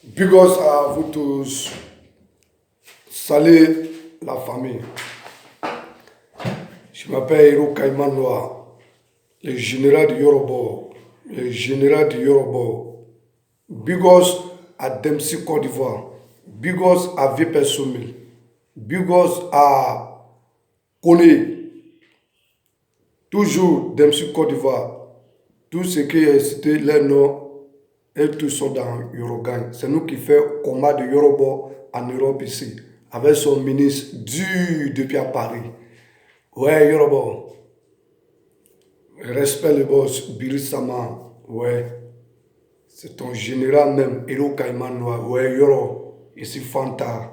Bigos à vous tous. Salut la famille. Je m'appelle Hiro Caïman Noir, le général de Yorobo. Le général de Yorobo. Bigos à Dempsey Côte d'Ivoire. Bigos à VP Soumil. Bigos à Kone. Toujours Dempsey Côte d'Ivoire. Tout ce qui est cité, les noms, et tous sont dans Yorogang. C'est nous qui faisons combat de Yorobo en Europe ici, avec son ministre dur depuis à Paris. Ouais, Yorobo. Respect le boss, Birisama. Ouais. C'est ton général même, Hiro Caïman Noir. Ouais, Yoro. Ici Fanta.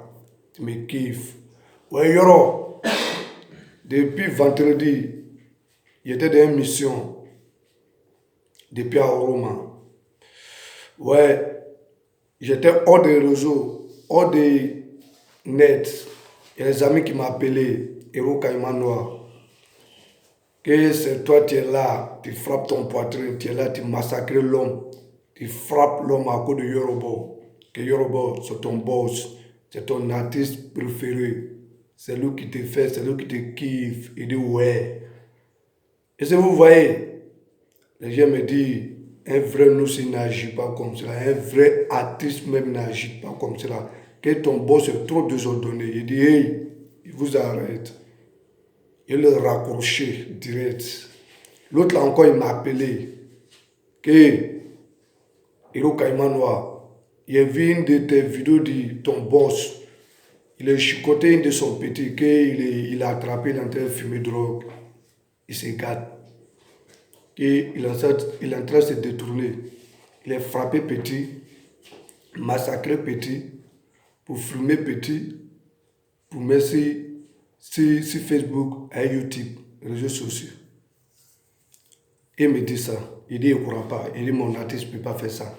Tu me kiffes. Ouais, Yoro. Depuis vendredi, j'étais dans une mission. Depuis à Roma. Ouais, j'étais hors des réseaux, hors des net. Il y a des amis qui m'ont appelé, Hiro Caïman Noir. Que c'est toi, tu es là, tu frappes ton poitrine, tu es là, tu massacres l'homme. Tu frappes l'homme à cause de Yorobo. Que Yorobo, c'est ton boss, c'est ton artiste préféré. C'est lui qui te fait, c'est lui qui te kiffe. Il dit ouais. Et si vous voyez, les gens me disent, un vrai nous n'agit pas comme cela, un vrai artiste même n'agit pas comme cela. Que ton boss est trop désordonné. Il dit, hey, il vous arrête. Il le raccroché direct. L'autre là encore, il m'a appelé. Que Hiro Caïman Noir, il a vu une de tes vidéos de ton boss. Il a chicoté une de son petit, qu'il a attrapé, il est en train de fumer drogue. Il se gâte. Il est en train de se détourner. Il est frappé petit, massacré petit, pour filmer petit, pour mettre sur Facebook et YouTube, les réseaux sociaux. Il me dit ça. Il dit, il ne croit pas. Il dit, mon artiste ne peut pas faire ça.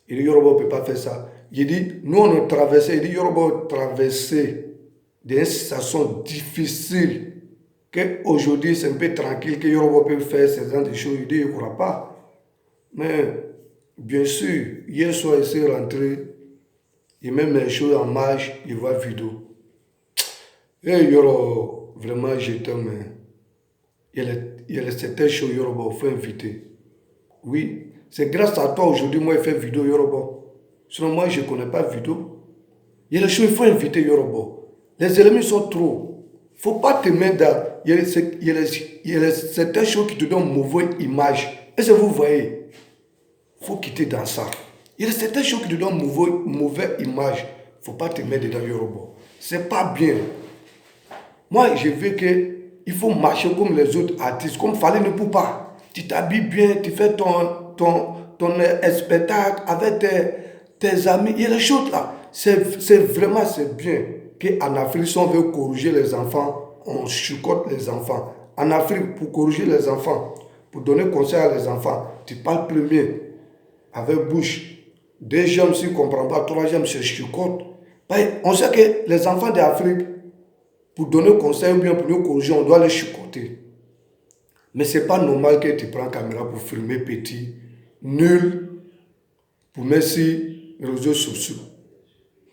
Il dit, Yorobo ne peut pas faire ça. Il dit, nous on a traversé. Il dit, Yorobo a traversé des situations difficiles. Qu'aujourd'hui c'est un peu tranquille, que Yorobo peut faire ce genre de choses. Il dit, il ne croit pas. Mais, bien sûr, hier soir, il s'est rentré. Il met mes choses en marche, il voit vidéo. Et Yoro, vraiment, je t'aime. Il y a certaines choses, Yorobo, il faut inviter. Oui, c'est grâce à toi aujourd'hui, moi, je fais vidéo, Yorobo. Sinon, moi, je ne connais pas vidéo. Il y a des choses, il faut inviter, Yorobo. Les ennemis sont trop. Il ne faut pas te mettre dans. Il y a certaines choses qui te donnent une mauvaise image. Est-ce que vous voyez? Il faut quitter dans ça. Il y a certaines choses qui te donnent une mauvaise image. Il ne faut pas te mettre dedans, Yorobo. Ce n'est pas bien. Moi, je veux qu'il faut marcher comme les autres artistes, comme Fallait ne peut pas. Tu t'habilles bien, tu fais ton spectacle avec tes amis. Il y a des choses là. C'est vraiment bien qu'en Afrique, si on veut corriger les enfants, on chicote les enfants. En Afrique, pour corriger les enfants, pour donner conseil à les enfants, tu parles premier avec bouche. Deuxième, s'ils ne comprennent pas, troisième, c'est chicote. On sait que les enfants d'Afrique, pour donner conseil ou bien pour nous corriger, on doit les chicoter. Mais ce n'est pas normal que tu prends la caméra pour filmer petit, nul, pour mettre sur les réseaux sociaux.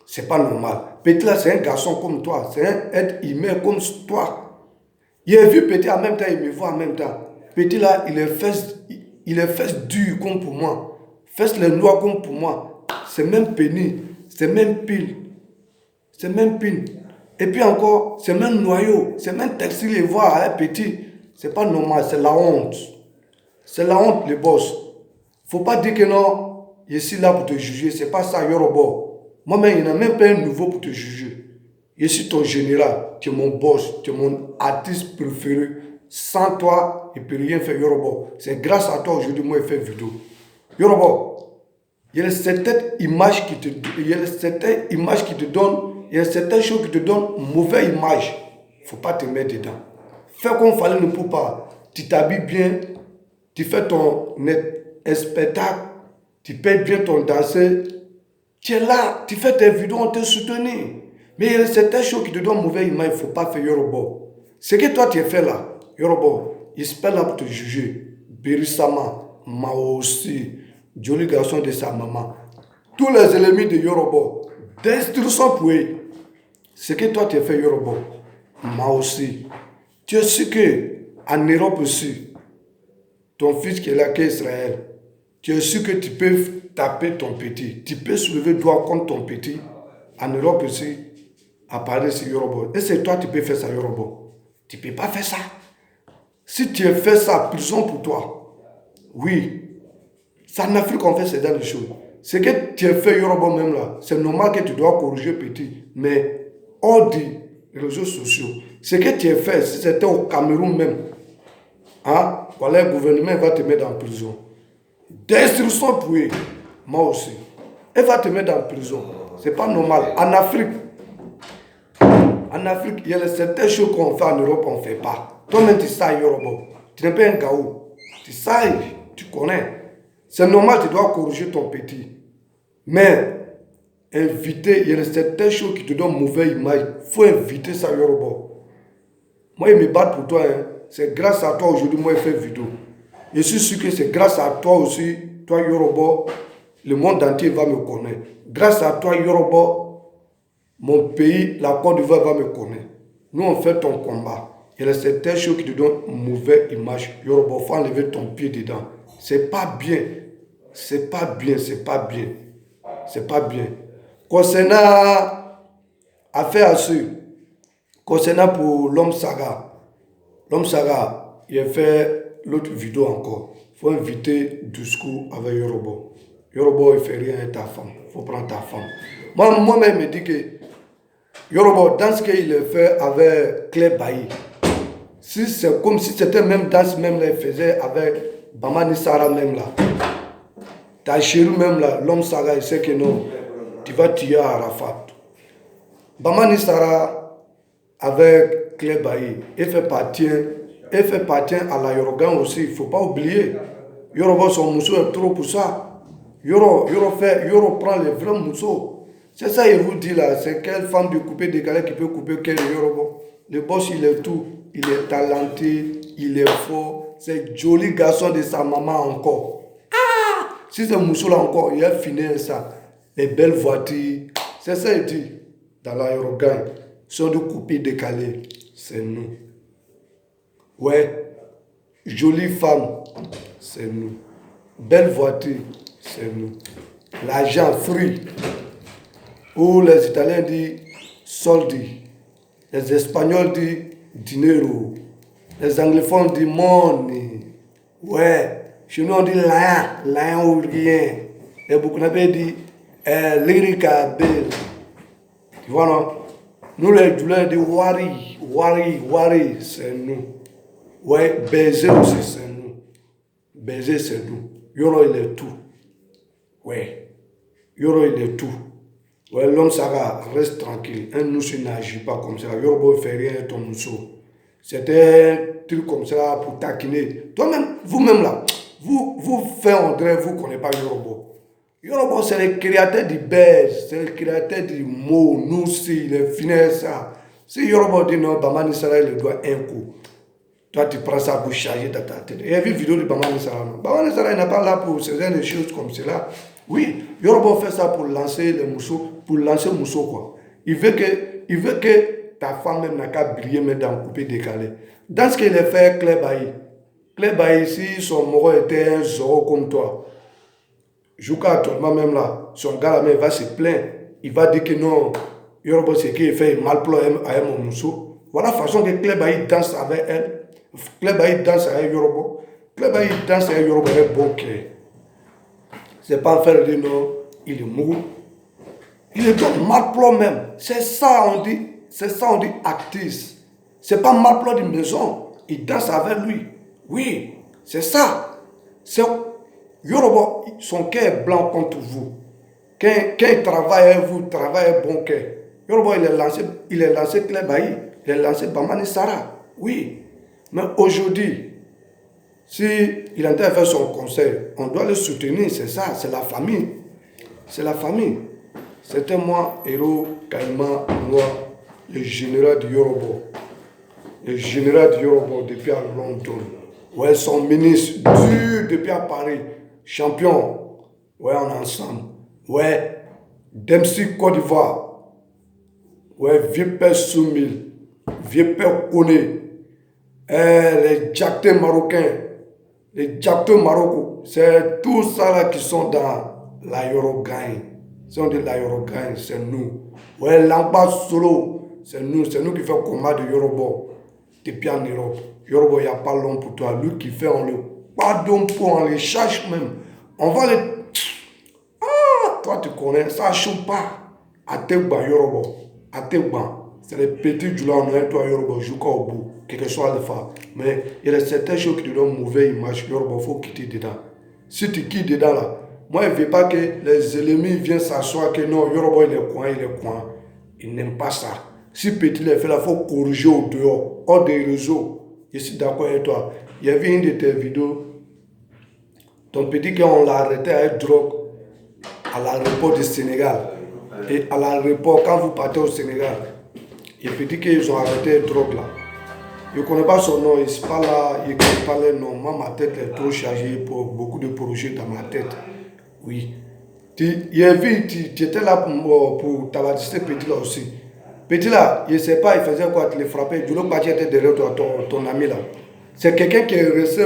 Ce n'est pas normal. Petit là, c'est un garçon comme toi, c'est un être humain comme toi. Il a vu Petit en même temps, il me voit en même temps. Petit là, il est fesses dur comme pour moi, fesses les noirs comme pour moi. C'est même pénis, c'est même pile, c'est même pile. Et puis encore, c'est même noyau, c'est même textile, les voir un petit. C'est pas normal, c'est la honte. C'est la honte, les boss. Faut pas dire que non, je suis là pour te juger. C'est pas ça, Yorobo. Moi-même, il n'y en a même pas un nouveau pour te juger. Je suis ton général, tu es mon boss, tu es mon artiste préféré. Sans toi, il ne peut rien faire, Yorobo. C'est grâce à toi aujourd'hui, moi, je fais vidéo. Yorobo, il y a certaines images qui te donnent, il y a certaines choses qui te donnent une mauvaise image. Il ne faut pas te mettre dedans. Fais comme Fallait ne peut pas. Tu t'habilles bien, tu fais ton spectacle, tu payes bien ton danseur. Tu es là, tu fais tes vidéos, on te soutient. Mais il y a certaines choses qui te donnent une mauvaise image, il ne faut pas faire Yorobo. Ce que toi tu as fait là, Yorobo, il se pas là pour te juger. Birisama, Mao aussi, joli garçon de sa maman. tous les ennemis de Yoruba, destruction pour eux. Ce que toi tu as fait Yoruba, moi aussi. Tu sais qu'en Europe aussi, ton fils qui est là, qui est Israël, tu es sûr que tu peux taper ton petit, tu peux soulever le doigt contre ton petit. En Europe aussi, à Paris, c'est Yoruba. Et c'est toi qui peux faire ça, Yoruba. Tu ne peux pas faire ça. Si tu as fait ça, prison pour toi. Oui. C'est en Afrique qu'on fait ces genre de choses. Ce que tu as fait Yoruba même là, c'est normal que tu dois corriger petit. Mais hors des réseaux sociaux, ce que tu as fait, si c'était au Cameroun même, hein, voilà, le gouvernement va te mettre en prison. Destruction pour eux. Moi aussi. Elle va te mettre en prison. C'est pas normal. En Afrique, il y a certaines choses qu'on fait en Europe, on ne fait pas. Toi-même, tu sais, Yoruba. Tu n'es pas un gaou. Tu sais, tu connais. C'est normal, tu dois corriger ton petit. Mais, inviter, il y a certaines choses qui te donnent mauvaise image. Il faut inviter ça, Yoruba. Moi, il me bat pour toi. Hein. C'est grâce à toi aujourd'hui, moi, je fais vidéo. Je suis sûr que c'est grâce à toi aussi, toi, Yoruba, le monde entier va me connaître. Grâce à toi, Yoruba, mon pays, la Côte d'Ivoire va me connaître. Nous, on fait ton combat. Il y a certaines choses qui te donnent une mauvaise image. Yoruba, il faut enlever ton pied dedans. C'est pas bien. C'est pas bien, c'est pas bien. C'est pas bien. Concernant affaire à ce, concernant pour l'homme Saga, il a fait l'autre vidéo encore. Il faut inviter discours avec Yoruba. Yoruba, il ne fait rien avec ta femme. Il faut prendre ta femme. Moi-même, je me dis que Yoruba, dans ce qu'il a fait avec Claire Bailly, si c'est comme si c'était même dans ce même là, il faisait avec Bamani Sara même là. Ta chérie même là, l'homme Saga, il sait que non, tu vas tuer Arafat. Bamani Sara avec Claire Bailly, il fait partie à la Yorogan aussi, il ne faut pas oublier. Yoruba, son mousseau est trop pour ça. Yoro prend les vrais mousseaux. C'est ça, il vous dit là, c'est quelle femme de couper décalé qui peut couper quel Yoruba. Le boss, il est tout. Il est talenté, il est fort. C'est joli garçon de sa maman encore. Ah! Si c'est mousseau là encore, il a fini ça. Les belles voitures. C'est ça, il dit. Dans l'aérogan, sont de couper décalé. C'est nous. Ouais. Jolie femme, c'est nous. Belle voiture, c'est nous. L'argent, fruit. Ou les Italiens disent soldi. Les Espagnols disent dinero. Les anglophones disent money. Ouais. Chez nous on dit rien ou rien. Les Burkinabés disent lyrica belle. Tu vois non? Nous les douleurs disent wari, c'est nous. Ouais, baiser aussi c'est nous. Baiser c'est nous. Yoro il est tout. Ouais. Yoro il est tout. Ouais, l'homme Saga, reste tranquille. Un Noussou n'agit pas comme ça. Yoruba ne fait rien à ton Noussou. C'était un truc comme ça pour taquiner. Toi-même, vous-même là, vous faites André, vous ne connaissez pas Yoruba. Yoruba, c'est le créateur du buzz, c'est le créateur du mot, Noussi, le finesse. Si Yoruba dit non, Bamani Sara, il doit un coup. Toi, tu prends ça pour charger ta tête. Il y a vu une vidéo de Bamani Sara. Bamani Sara, il n'est pas là pour ces choses comme cela. Oui, Yoruba fait ça pour lancer les mousseaux, pour lancer le mousseau quoi. Il veut que ta femme même n'a qu'à briller mais dans le coupé décalé. Dans ce qu'il a fait, Claire Bailly, si son moro était un zoro comme toi, Jouka actuellement même là, son gars là même va se plaindre. Il va dire que non, Yoruba c'est qu'il fait mal plan à mon mousseau. Voilà la façon que Claire Bailly danse avec elle. Claire Bailly danse avec Yoruba. Claire Bailly danse avec Yoruba avec bon cœur. C'est pas faire dire non, il est mou. Il est donc mal plan même. C'est ça on dit actrice. C'est pas mal plan d'une maison. Il danse avec lui. Oui, c'est ça. C'est Yoruba, son cœur est blanc contre vous. Quand il travaille avec vous, il travaille avec bon cœur. Yoruba, il est lancé Claire Bailly, il est lancé Bamani Sara. Oui. Mais aujourd'hui, si il est en train de faire son conseil, on doit le soutenir, c'est ça, c'est la famille. C'est la famille. C'était moi, Héros Kaima Noir, le général du Yoruba. Le général du Yoruba depuis à London. Ouais, son ministre dur depuis à Paris. Champion. Ouais, on est ensemble. Ouais, Dempsey Côte d'Ivoire. Ouais, vieux père Soumil, vieux père Koné, les Djakté marocains, les Djakté Marocco, c'est tout ça là qui sont dans la Yorogaï. Si on dit la Yorogaï, c'est nous. Ouais, Lamba Solo, c'est nous qui faisons combat de Yorobo, depuis en Europe. Yorobo, il n'y a pas long pour toi. Lui qui fait, on le pardonne pour, on les cherche même. On va les. Ah, toi tu connais, ça ne chauffe pas. Ategba Yorobo, Ategba. C'est les petits du là, on a toi Yorobo, jusqu'au bout, quel que soit le faire. Mais il y a certaines choses qui te donnent une mauvaise image. Yorobo, il faut quitter dedans. Si tu quittes dedans là, moi je ne veux pas que les ennemis viennent s'asseoir que non, Yorobo il est coin, il est coin. Ils n'aiment pas ça. Si petit les fait là, il faut corriger au dehors, hors des réseaux. Je suis d'accord avec toi. Il y avait une de tes vidéos, ton petit gars, on l'a arrêté avec drogue à l'aéroport du Sénégal. Et à l'aéroport, quand vous partez au Sénégal, il peut dire qu'ils ont arrêté la drogue là. Je ne connais pas son nom, il ne pas là, il ne connaît pas le nom. Moi, ma tête est trop chargée pour beaucoup de projets dans ma tête. Oui. Il a vu, tu étais là pour tabasser petit là aussi. Petit là, je ne sais pas, il faisait quoi, tu le frappais. Du l'autre parti était derrière toi, ton ami là. C'est quelqu'un qui est resté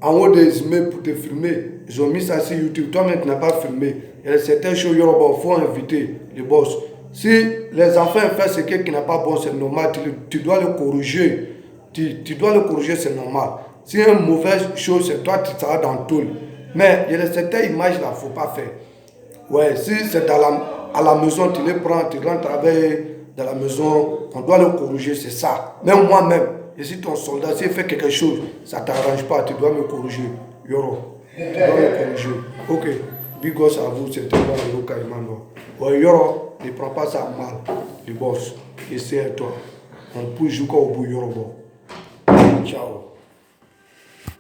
en haut des immeubles pour te filmer. Ils ont mis ça sur YouTube. Toi-même, tu n'as pas filmé. Il y a certaines choses, il faut inviter les boss. Si les enfants font ce qui n'est pas bon, c'est normal. Tu dois le corriger. Tu dois le corriger, c'est normal. Si une mauvaise chose, c'est toi, tu seras dans tout. Mais il y a certaines images là, il ne faut pas faire. Ouais, si c'est à la maison, tu les prends, tu rentres travailler dans la maison, on doit le corriger, c'est ça. Même moi-même, et si ton soldat, s'il fait quelque chose, ça ne t'arrange pas, tu dois me corriger. Yoro, tu dois me corriger. Ok, bigos à vous, c'était moi, Yoro Kaimano. Ouais, Yoro, ne prends pas ça mal, les boss. Essaie toi. On peut jouer au bout, Yoro. Ciao.